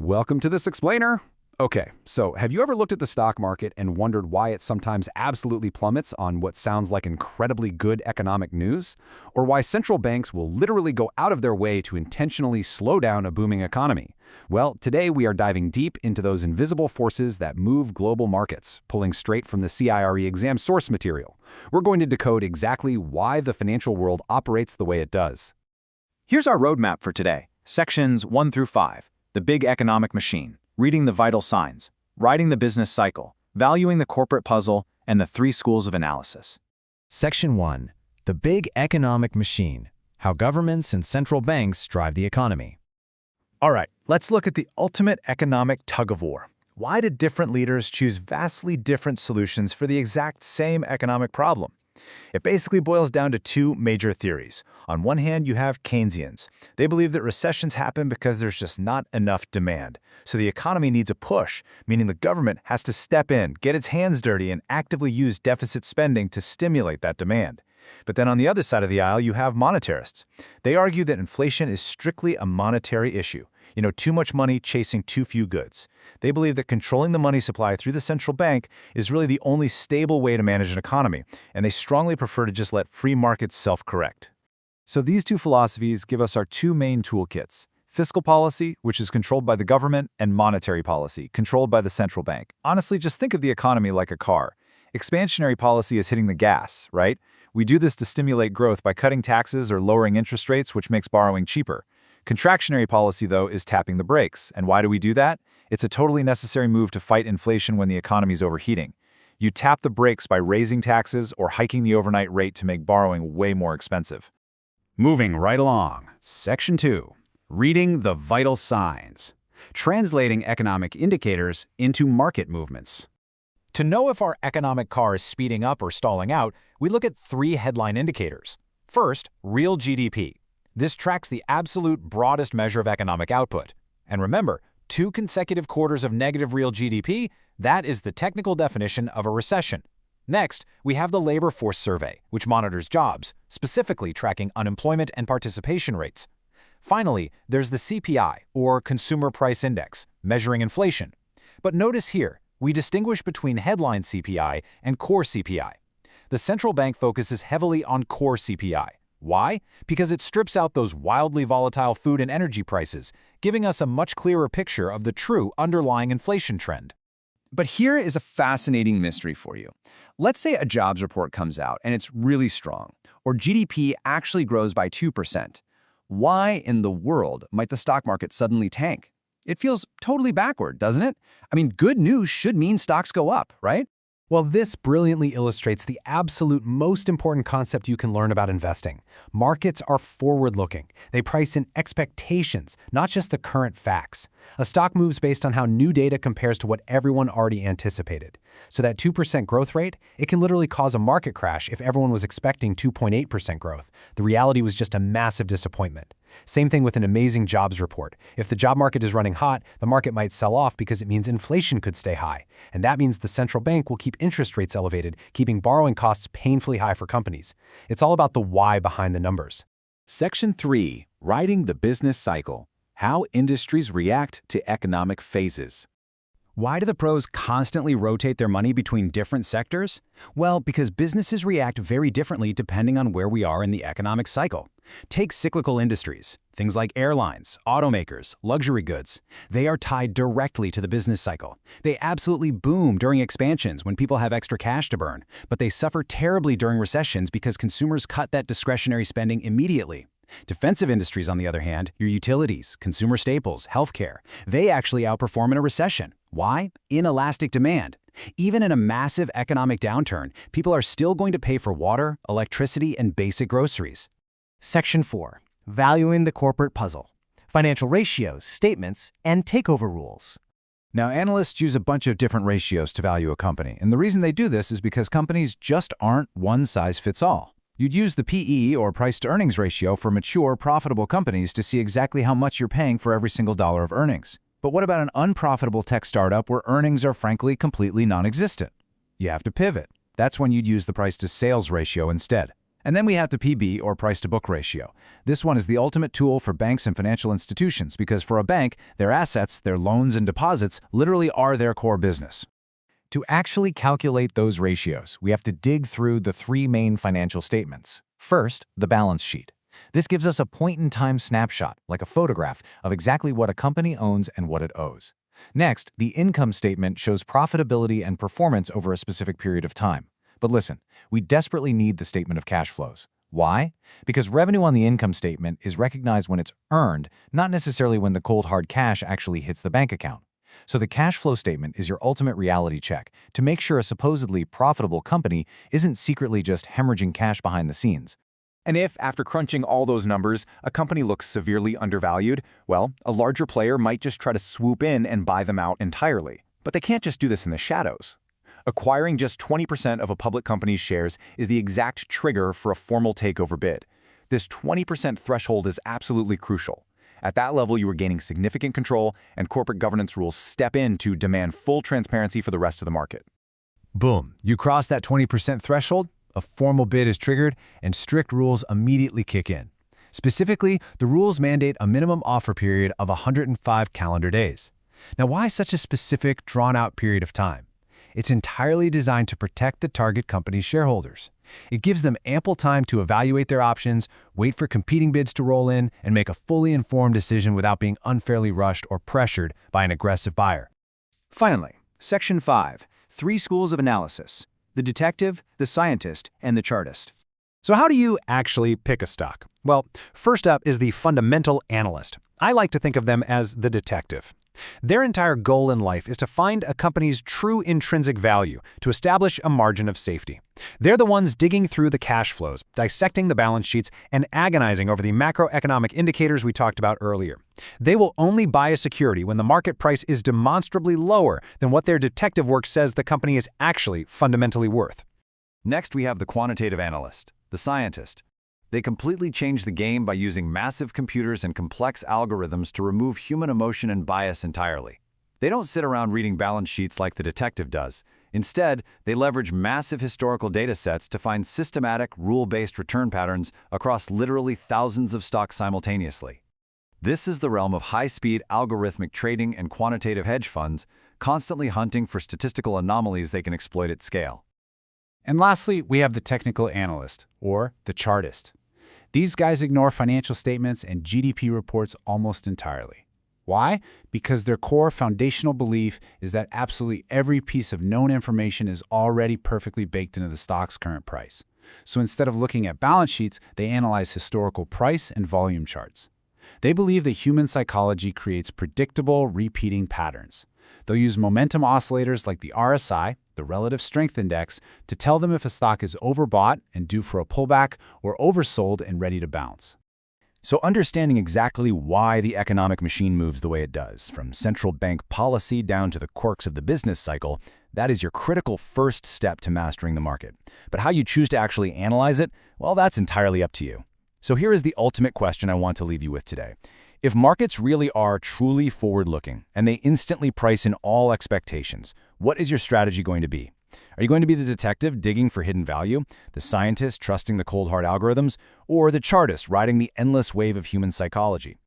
Welcome to this explainer. Okay, so have you ever looked at the stock market and wondered why it sometimes absolutely plummets on what sounds like incredibly good economic news? Or why central banks will literally go out of their way to intentionally slow down a booming economy? Well, today we are diving deep into those invisible forces that move global markets, pulling straight from the CIRE exam source material. We're going to decode exactly why the financial world operates the way it does. Here's our roadmap for today. Sections 1 through 5. The big economic machine. Reading the vital signs, riding the business cycle, valuing the corporate puzzle, and the 3 schools of analysis. Section 1. The big economic machine. How governments and central banks drive the economy. All right, let's look at the ultimate economic tug-of-war. Why did different leaders choose vastly different solutions for the exact same economic problem? It basically boils down to 2 major theories. On one hand, you have Keynesians. They believe that recessions happen because there's just not enough demand. So the economy needs a push, meaning the government has to step in, get its hands dirty, and actively use deficit spending to stimulate that demand. But then on the other side of the aisle, you have monetarists. They argue that inflation is strictly a monetary issue. Too much money chasing too few goods. They believe that controlling the money supply through the central bank is really the only stable way to manage an economy, and they strongly prefer to just let free markets self-correct. So these 2 philosophies give us our 2 main toolkits: fiscal policy, which is controlled by the government, and monetary policy, controlled by the central bank. Honestly, just think of the economy like a car. Expansionary policy is hitting the gas, right? We do this to stimulate growth by cutting taxes or lowering interest rates, which makes borrowing cheaper. Contractionary policy, though, is tapping the brakes. And why do we do that? It's a totally necessary move to fight inflation when the economy's overheating. You tap the brakes by raising taxes or hiking the overnight rate to make borrowing way more expensive. Moving right along. Section 2. Reading the vital signs. Translating economic indicators into market movements. To know if our economic car is speeding up or stalling out, we look at 3 headline indicators. First, real GDP. This tracks the absolute broadest measure of economic output. And remember, 2 consecutive quarters of negative real GDP, that is the technical definition of a recession. Next, we have the Labor Force Survey, which monitors jobs, specifically tracking unemployment and participation rates. Finally, there's the CPI, or Consumer Price Index, measuring inflation. But notice here, we distinguish between headline CPI and core CPI. The central bank focuses heavily on core CPI. Why? Because it strips out those wildly volatile food and energy prices, giving us a much clearer picture of the true underlying inflation trend. But here is a fascinating mystery for you. Let's say a jobs report comes out and it's really strong, or GDP actually grows by 2%. Why in the world might the stock market suddenly tank? It feels totally backward, doesn't it? I mean, good news should mean stocks go up, right? Well, this brilliantly illustrates the absolute most important concept you can learn about investing. Markets are forward-looking. They price in expectations, not just the current facts. A stock moves based on how new data compares to what everyone already anticipated. So that 2% growth rate, it can literally cause a market crash if everyone was expecting 2.8% growth. The reality was just a massive disappointment. Same thing with an amazing jobs report. If the job market is running hot, the market might sell off because it means inflation could stay high. And that means the central bank will keep interest rates elevated, keeping borrowing costs painfully high for companies. It's all about the why behind the numbers. Section 3. Riding the business cycle. How industries react to economic phases. Why do the pros constantly rotate their money between different sectors? Well, because businesses react very differently depending on where we are in the economic cycle. Take cyclical industries, things like airlines, automakers, luxury goods. They are tied directly to the business cycle. They absolutely boom during expansions when people have extra cash to burn, but they suffer terribly during recessions because consumers cut that discretionary spending immediately. Defensive industries, on the other hand, your utilities, consumer staples, healthcare, they actually outperform in a recession. Why? Inelastic demand. Even in a massive economic downturn, people are still going to pay for water, electricity, and basic groceries. Section 4. Valuing the corporate puzzle. Financial ratios, statements, and takeover rules. Now, analysts use a bunch of different ratios to value a company, and the reason they do this is because companies just aren't one size fits all. You'd use the PE, or price-to-earnings ratio, for mature, profitable companies to see exactly how much you're paying for every single dollar of earnings. But what about an unprofitable tech startup where earnings are frankly completely non-existent? You have to pivot. That's when you'd use the price-to-sales ratio instead. And then we have the PB, or price-to-book ratio. This one is the ultimate tool for banks and financial institutions because for a bank, their assets, their loans and deposits literally are their core business. To actually calculate those ratios, we have to dig through the three main financial statements. First, the balance sheet. This gives us a point-in-time snapshot, like a photograph, of exactly what a company owns and what it owes. Next, the income statement shows profitability and performance over a specific period of time. But listen, we desperately need the statement of cash flows. Why? Because revenue on the income statement is recognized when it's earned, not necessarily when the cold hard cash actually hits the bank account. So the cash flow statement is your ultimate reality check to make sure a supposedly profitable company isn't secretly just hemorrhaging cash behind the scenes. And if, after crunching all those numbers, a company looks severely undervalued, well, a larger player might just try to swoop in and buy them out entirely. But they can't just do this in the shadows. Acquiring just 20% of a public company's shares is the exact trigger for a formal takeover bid. This 20% threshold is absolutely crucial. At that level, you are gaining significant control, and corporate governance rules step in to demand full transparency for the rest of the market. Boom, you cross that 20% threshold, a formal bid is triggered, and strict rules immediately kick in. Specifically, the rules mandate a minimum offer period of 105 calendar days. Now, why such a specific, drawn-out period of time? It's entirely designed to protect the target company's shareholders. It gives them ample time to evaluate their options, wait for competing bids to roll in, and make a fully informed decision without being unfairly rushed or pressured by an aggressive buyer. Finally, Section 5, 3 schools of analysis: the detective, the scientist, and the chartist. So how do you actually pick a stock? Well, first up is the fundamental analyst. I like to think of them as the detective. Their entire goal in life is to find a company's true intrinsic value, to establish a margin of safety. They're the ones digging through the cash flows, dissecting the balance sheets, and agonizing over the macroeconomic indicators we talked about earlier. They will only buy a security when the market price is demonstrably lower than what their detective work says the company is actually fundamentally worth. Next, we have the quantitative analyst, the scientist. They completely change the game by using massive computers and complex algorithms to remove human emotion and bias entirely. They don't sit around reading balance sheets like the detective does. Instead, they leverage massive historical data sets to find systematic, rule-based return patterns across literally thousands of stocks simultaneously. This is the realm of high-speed algorithmic trading and quantitative hedge funds, constantly hunting for statistical anomalies they can exploit at scale. And lastly, we have the technical analyst, or the chartist. These guys ignore financial statements and GDP reports almost entirely. Why? Because their core foundational belief is that absolutely every piece of known information is already perfectly baked into the stock's current price. So instead of looking at balance sheets, they analyze historical price and volume charts. They believe that human psychology creates predictable, repeating patterns. They'll use momentum oscillators like the RSI, the Relative Strength Index, to tell them if a stock is overbought and due for a pullback or oversold and ready to bounce. So understanding exactly why the economic machine moves the way it does, from central bank policy down to the quirks of the business cycle, that is your critical first step to mastering the market. But how you choose to actually analyze it, well, that's entirely up to you. So here is the ultimate question I want to leave you with today. If markets really are truly forward-looking and they instantly price in all expectations, what is your strategy going to be? Are you going to be the detective digging for hidden value, the scientist trusting the cold hard algorithms, or the chartist riding the endless wave of human psychology?